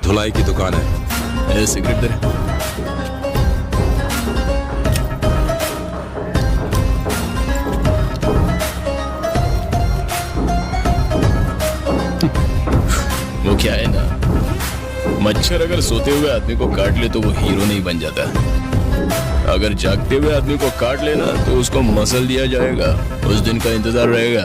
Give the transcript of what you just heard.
धुलाई की दुकान है। सिगरेट दे। वो क्या है ना, मच्छर अगर सोते हुए आदमी को काट ले तो वो हीरो नहीं बन जाता। अगर जागते हुए आदमी को काट लेना तो उसको मसल दिया जाएगा, उस दिन का इंतजार रहेगा।